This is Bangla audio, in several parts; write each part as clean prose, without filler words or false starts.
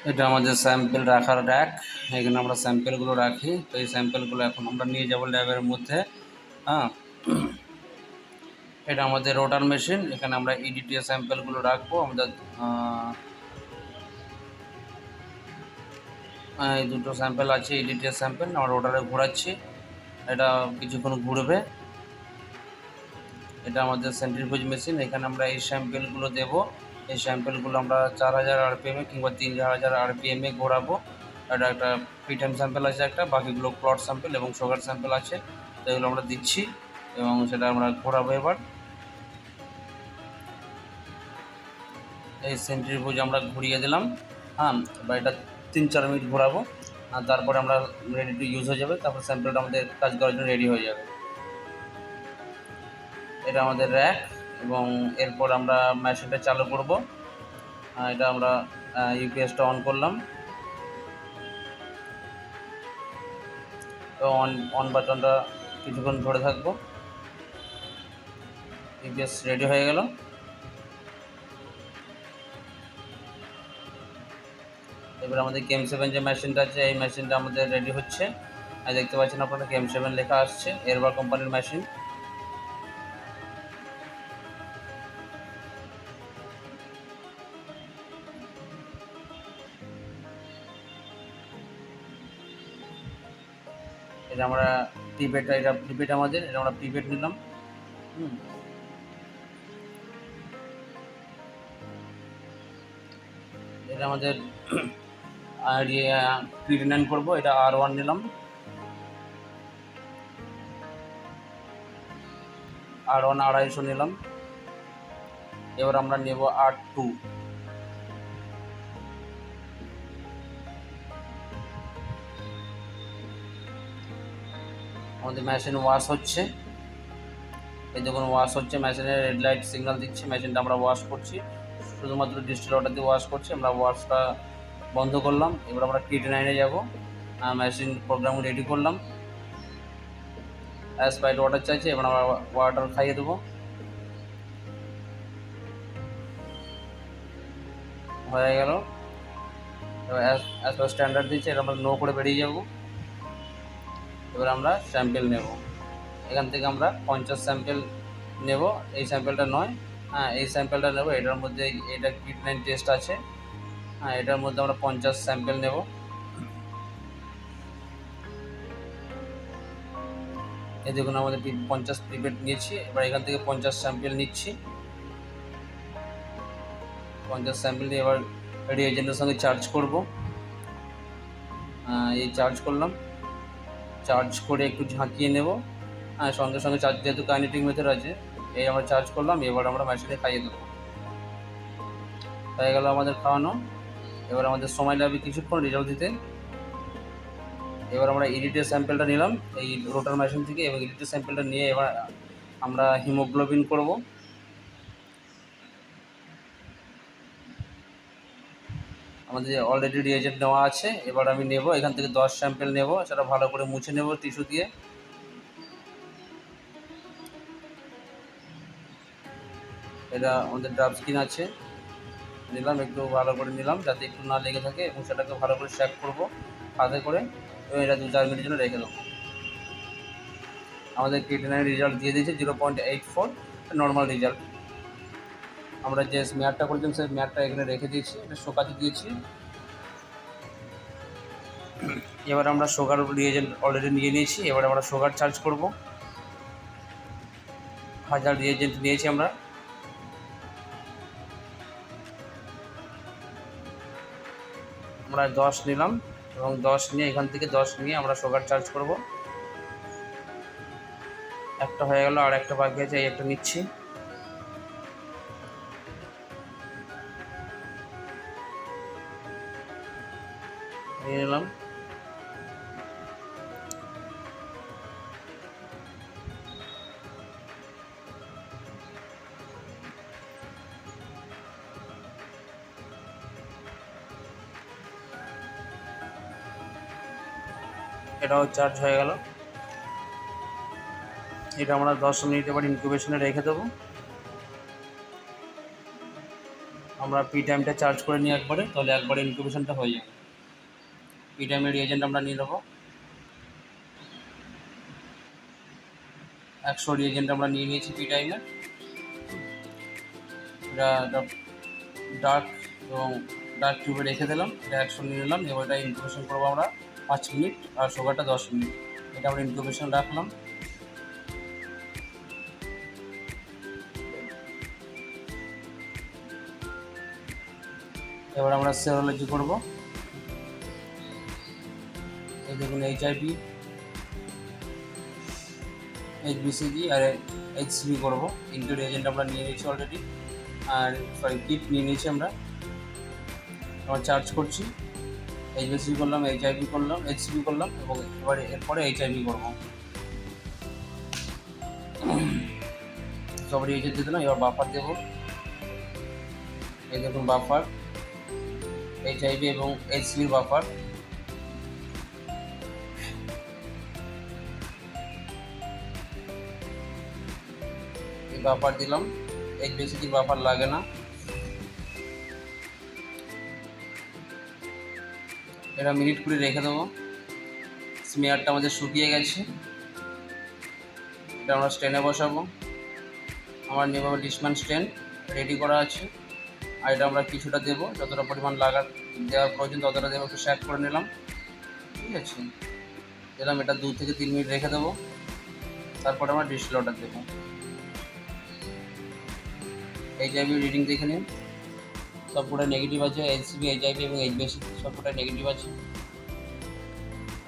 এটা আমাদের স্যাম্পেল রাখার র্যাক। এখানে আমরা স্যাম্পেলগুলো রাখি। তো এই স্যাম্পেলগুলো এখন আমরা নিয়ে যাব ল্যাবের মধ্যে। হ্যাঁ, এটা আমাদের রোটার মেশিন। এখানে আমরা ইডিটিএ স্যাম্পেলগুলো রাখবো। আমাদের এই দুটো স্যাম্পেল আছে, ইডিটিএ স্যাম্পেল। আমরা রোটারে ঘোরাচ্ছি, এটা কিছুক্ষণ ঘুরবে। এটা আমাদের সেন্ট্রিফিউজ মেশিন। এখানে আমরা এই স্যাম্পেলগুলো দেবো। এই স্যাম্পেলগুলো আমরা 4000 আরপিএমে কিংবা 3000 আরপিএমে ঘোরাবো। এটা একটা পিটাম স্যাম্পেল আছে একটা, বাকিগুলো প্লট স্যাম্পেল এবং সুগার স্যাম্পেল আছে। তো এগুলো আমরা দিচ্ছি এবং সেটা আমরা ঘোরাবো এবার। এই সেন্ট্রিফিউজ আমরা ঘুরিয়ে দিলাম। হ্যাঁ, এবার এটা 3-4 মিনিট ঘোরাবো, আর তারপরে আমরা রেডি টু ইউজ হয়ে যাবে। তারপর স্যাম্পেলটা আমাদের কাজ করার জন্য রেডি হয়ে যাবে। এটা আমাদের র্যাক এবং এরপর আমরা মেশিনটা চালু করব। এটা আমরা ইউপিএসটা অন করলাম। তো অন বাটনটা কিছুক্ষণ ধরে থাকবো। ইউপিএস রেডি হয়ে গেল। এবার আমাদের KM7 যে মেশিনটা আছে, এই মেশিনটা আমাদের রেডি হচ্ছে। দেখতে পাচ্ছেন আপনারা KM7 লেখা আসছে, এরবার কোম্পানির মেশিন। এটা আমরা প্রিপেডটা, এটা প্রিপেড আমাদের, এটা আমরা প্রিপেড নিলাম। এটা আমাদের P9 করবো। এটা R1 নিলাম, R1 250 নিলাম। এবার আমরা নেব R2। আমাদের মেশিন ওয়াশ হচ্ছে, এই দেখুন ওয়াশ হচ্ছে, মেশিনের রেড লাইট সিগন্যাল দিচ্ছে। মেশিনটা আমরা ওয়াশ করছি, শুধুমাত্র ডিস্টিল ওয়াটার দিয়ে ওয়াশ করছি। আমরা ওয়াশটা বন্ধ করলাম। এবার আমরা T9-এ যাবো। মেশিন প্রোগ্রাম রেডি করলাম, অ্যাসপাইড ওয়াটার চাইছে। এবার আমরা ওয়াটার খাইয়ে দেবো। হয়ে গেল। এবার অ্যাজ পার স্ট্যান্ডার্ড দিচ্ছে, এটা আমরা নো করে বেরিয়ে যাব। এবার আমরা স্যাম্পেল নেব। এখান থেকে আমরা 50 স্যাম্পেল নেব। এই স্যাম্পেলটা নয়, এই স্যাম্পেলটা নেব। এটার মধ্যে এটা T9 টেস্ট আছে। এটার মধ্যে আমরা 50 স্যাম্পেল নেব। এই দেখুন আমাদের 50 প্রিপেড নিয়েছি। এবার এখান থেকে 50 স্যাম্পেল নিচ্ছি। 50 স্যাম্পেল নিয়ে এবার রিএজেন্টের সঙ্গে চার্জ করব। এই চার্জ করলাম, চার্জ করে একটু ঝাঁকিয়ে নেব। সঙ্গে সঙ্গে চার্জ, যেহেতু কাইনেটিক মেথড আছে। এই আমরা চার্জ করলাম, এবার আমরা মেশিনে খাইয়ে দেবো। হয়ে গেল আমাদের খাওয়ানো। এবার আমাদের সময় লাগবে কিছুক্ষণ রেজাল্ট দিতে। এবার আমরা ইডিটিএ স্যাম্পেলটা নিলাম এই রোটার মেশিন থেকে, এবং ইডিটিএ স্যাম্পেলটা নিয়ে এবার আমরা হিমোগ্লোবিন করব। আমাদের অলরেডি রিএজেন্ট নেওয়া আছে। এবার আমি নেব এখান থেকে 10 স্যাম্পেল নেব, সেটা ভালো করে মুছে নেব টিস্যু দিয়ে। এটা আমাদের ড্রাফ স্কিন আছে, নিলাম, একটু ভালো করে নিলাম যাতে একটু না লেগে থাকে, এবং সেটাকে ভালো করে শেক করব হাতে করে, এবং এটা 2-4 মিনিটের জন্য রেখে দেবো। আমাদের T9 রেজাল্ট দিয়ে দিয়েছে 0.84 নর্মাল রেজাল্ট। আমরা যে মেয়ারটা করেছিলাম সেই মেয়ারটা এখানে রেখে দিয়েছি, এটা শোকাতে দিয়েছি। এবার আমরা সুগার রিএজেন্ট অলরেডি নিয়ে নিয়েছি। এবার আমরা সুগার চার্জ করব। 1000 রিএজেন্ট নিয়েছি আমরা। আমরা 10 নিলাম, এবং 10 নিয়ে এখান থেকে 10 নিয়ে আমরা সুগার চার্জ করব। একটা হয়ে গেল, আর একটা বাকি আছে, এই একটা নিচ্ছি। নিয়ে নিলাম। এটাও চার্জ হয়ে গেল। এটা আমরা 10 মিনিট এবার ইনকিউবেশনে রেখে দেবো। আমরা পি টাইমটা চার্জ করে নিই একবারে, তাহলে একবারে ইনকিউবেশনটা হয়ে যাবে। পি টাইমের রিয়েজেন্ট আমরা নিয়ে নেবো 100 রিয়েজেন্ট আমরা নিয়ে নিয়েছি পি টাইমের। এটা ডার্ক এবং ডার্ক টিউবে রেখে দিলাম, এটা 100 নিয়ে নিলাম। এবার এটা ইনকিউবেশন করবো আমরা 5 মিনিট, আর সুগারটা 10 মিনিট। এটা আমরা ইনকিউবেশন রাখলাম। এবার আমরা সেরোলজি করব। এই দেখুন HIV, HBCG আর HCV করবো। তিনটে রিয়েজেন্ট আমরা নিয়ে নিয়েছি অলরেডি, আর কিট নিয়ে নিয়েছি আমরা চার্জ করছি। HBCG করলাম, HIV করলাম, HCV করলাম, এবং এরপরে HIV করবো। সব রিয়েজেন্ট দিয়ে দিলাম। এবার বাফার দেবো। এই দেখুন বাফার, HIV এবং HCV বাফার। এই বাফার দিলাম। HBCG বাফার লাগে না। এটা মিনিট করে রেখে দেবো। স্মেয়ারটা আমাদের শুকিয়ে গেছে, এটা আমরা স্ট্যান্ডে বসাবো। আমার নিয়মভাবে ডিসম্যান স্ট্যান্ড রেডি করা আছে, আর এটা আমরা কিছুটা দেবো, যতটা পরিমাণ দেওয়ার প্রয়োজন ততটা দেবো। একটু শ্যাক করে নিলাম, ঠিক আছে, দিলাম। এটা 2 থেকে 3 মিনিট রেখে দেবো, তারপরে আমরা ডিস্টিল ওয়াটার দেবো। HIV রিডিং দেখে নিন, সবকটাই নেগেটিভ আছে। HCV, HIV এবং HBCG সবকটাই নেগেটিভ আছে।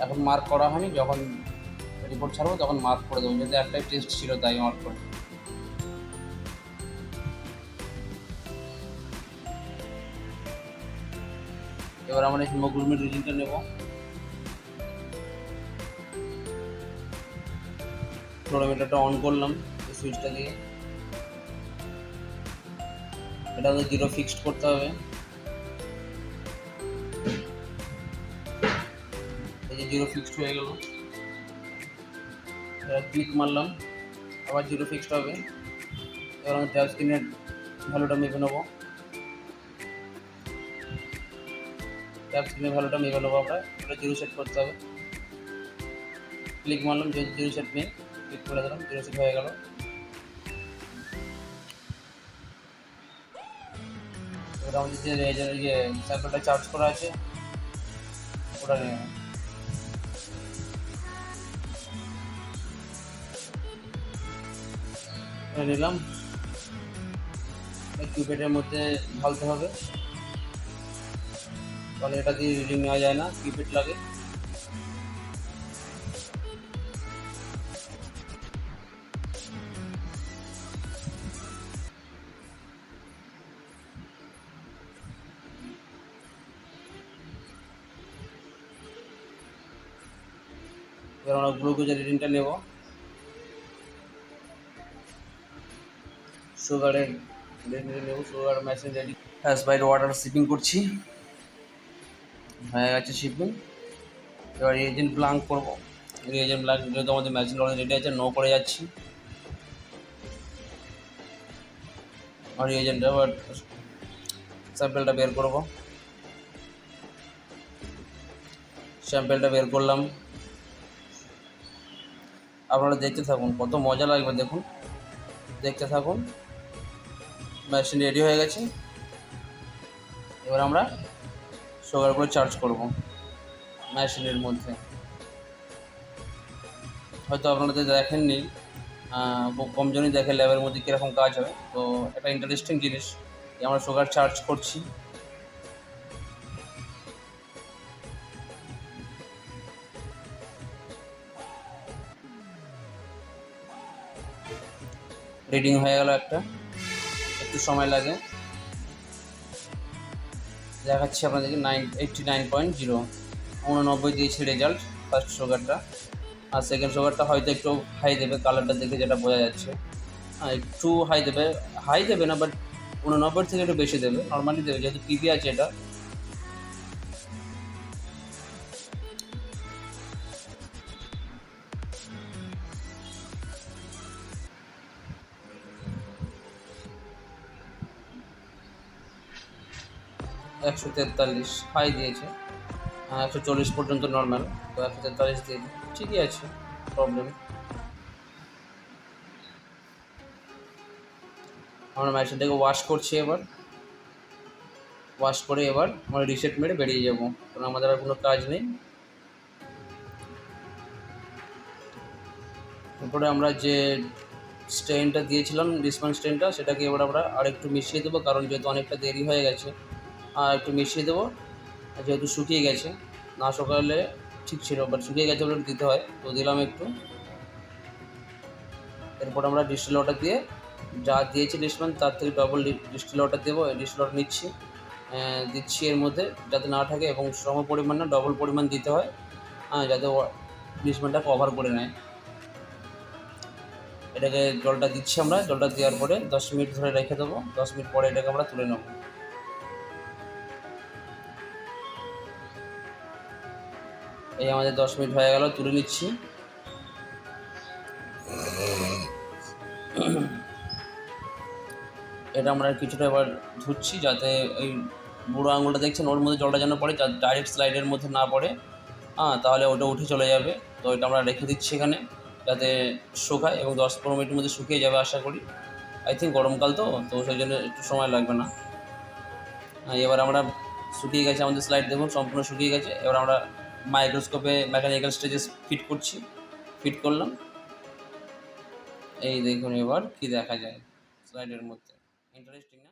এখন মার্ক করা হয়নি, যখন রিপোর্ট ছাড়বো তখন মার্ক করে দেবো, যেহেতু একটাই টেস্ট ছিল তাই মার্ক করে। এবার আমরা হিমোগ্লোবিন রিডিংটা নেব। ফ্লোরোমিটারটা অন করলাম এই সুইচটা দিয়ে। এটা 0 ফিক্সড করতে হবে। এই যে 0 ফিক্সড হয়ে গেল। ক্লিক মারলাম, আবার 0 ফিক্সড হবে। এবার আমি ট্যাব স্ক্রিনের ভ্যালুটা মেপে নেবো। ট্যাব স্ক্রিনের ভ্যালুটা মেপে নেবো আমরা। ওটা 0 সেট করতে হবে। ক্লিক মারলাম, যেহেতু 0 সেট নেই, ক্লিক করে দিলাম, 0 সেট হয়ে গেল। এবার আমাদের যে স্যাম্পলটা চার্জ করা আছে ওটা নিয়ে নিলাম। কিউপেটের মধ্যে ঢালতে হবে, তাহলে এটা দিয়ে রিডিং নেওয়া যায় না, কিউপেট লাগে। এবার আমরা গ্লুকোজের রিডিংটা নেব। সুগারের রিডিংটা নেব। Sugar machine ready, as by water shipping করছি, হয়ে গেছে শিপিং। এবার রিয়েজেন্ট ব্লাঙ্ক করবো। রিয়েজেন্ট ব্লাঙ্ক যেহেতু আমাদের মেশিন অলরেডি রেডি আছে, নো করে যাচ্ছি। আর রিয়েজেন্টটা এবার স্যাম্পেলটা বের করবো। স্যাম্পেলটা বের করলাম। আপনারা দেখতে থাকুন, কত মজা লাগবে দেখুন, দেখতে থাকুন। মেশিন রেডি হয়ে গেছে। এবার আমরা সুগারগুলো চার্জ করব মেশিনের মধ্যে। হয়তো আপনারা দেখেননি, খুব কমজনই দেখে ল্যাবের মধ্যে কীরকম কাজ হয়। তো একটা ইন্টারেস্টিং জিনিস, আমরা সুগার চার্জ করছি। রিডিং হয়ে গেল একটা, একটু সময় লাগে। দেখাচ্ছি আপনাদেরকে 89.0, 89 দিয়েছি রেজাল্ট ফার্স্ট সুগারটা। আর সেকেন্ড সুগারটা হয়তো একটু হাই দেবে, কালারটা দেখে যেটা বোঝা যাচ্ছে। একটু হাই দেবে না, বাট 89 থেকে একটু বেশি দেবে, নর্মালি দেবে, যেহেতু পিপি আছে এটা। 143 হাই দিয়েছে, 140 পর্যন্ত নর্মাল, তো 143 দিয়ে ঠিকই আছে, প্রবলেম। আমরা মেশিনটাকে ওয়াশ করছি, এবার ওয়াশ করে এবার আমরা রিসেট মেরে বেরিয়ে যাব, কারণ আমাদের আর কোনো কাজ নেই। তারপরে আমরা যে স্ট্রেনটা দিয়েছিলাম, রিসপন্স স্ট্রেনটা, সেটাকে এবার আমরা আর একটু মিশিয়ে দেবো, কারণ যেহেতু অনেকটা দেরি হয়ে গেছে, আর একটু মিশিয়ে দেবো, যেহেতু শুকিয়ে গেছে, না শুকালে ঠিক ছিল, বাট শুকিয়ে গেছে বলে দিতে হয়, তো দিলাম একটু। এরপর আমরা ডিস্টিল ওয়াটার দিয়ে, যা দিয়েছি রিসপন্স তার থেকে ডবল ডিস্টিল ওয়াটার দেবো। ডিস্টিল ওয়াটার দিচ্ছি এর মধ্যে, যাতে না থাকে, এবং সম পরিমাণ না ডবল পরিমাণ দিতে হয়, যাতে রিসপন্সটা কভার করে নেয়। এটাকে জলটা দিচ্ছি আমরা, জলটা দেওয়ার পরে 10 মিনিট ধরে রেখে দেবো, 10 মিনিট পরে এটাকে আমরা তুলে নেব। এই আমাদের 10 মিনিট হয়ে গেল, তুলে নিচ্ছি। এটা আমরা কিছুটা এবার ধুচ্ছি, যাতে ওই বুড়ো আঙুলটা দেখছেন ওর মধ্যে জলটা যেন পড়ে, ডাইরেক্ট স্লাইডের মধ্যে না পড়ে, তাহলে ওটা উঠে চলে যাবে। তো এটা আমরা রেখে দিচ্ছি এখানে, যাতে শুকায়, এবং 10-15 মিনিটের মধ্যে শুকিয়ে যাবে আশা করি। আই থিঙ্ক গরমকাল তো সেই জন্য একটু সময় লাগবে না। এবার আমরা শুকিয়ে গেছে আমাদের স্লাইড, দেখুন সম্পূর্ণ শুকিয়ে গেছে। এবার আমরা মাইক্রোস্কোপে মেকানিক্যাল স্টেজে ফিট করলাম। এই দেখুন এবার কি দেখা যায় স্লাইডের মধ্যে, ইন্টারেস্টিং না?